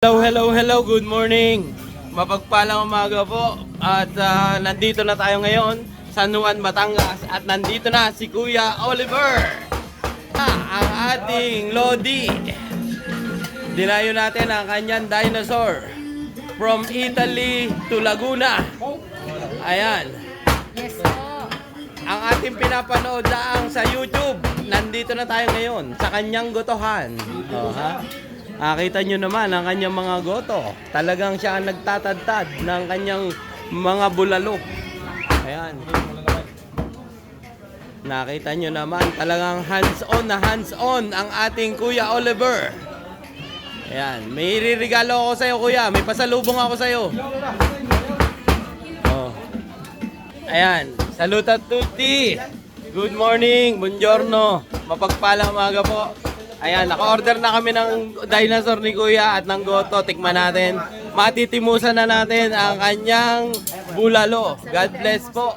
Hello, good morning. Mapagpalang umaga po. At nandito na tayo ngayon sa San Juan, Batangas. At nandito na si Kuya Oliver, ang ating Lodi. Dinayo natin ang kanyang dinosaur from Italy to Laguna. Ayan. Yes po. Ang ating pinapanood daang sa YouTube. Nandito na tayo ngayon sa kanyang gotohan. Oh, ha? Nakita nyo naman ang kanyang mga goto. Talagang siya ang nagtatadtad ng kanyang mga bulalo. Ayan. Nakita nyo naman talagang hands-on na hands-on ang ating Kuya Oliver. Ayan. May iririgalo ako sa'yo, Kuya. May pasalubong ako sa'yo. Oh. Ayan. Saluta tutti. Good morning. Buongiorno. Mapagpalang umaga po. Ayan, naka-order na kami ng dinosaur ni Kuya at ng goto. Tikman natin. Matitimusan na natin ang kanyang bulalo. God bless po.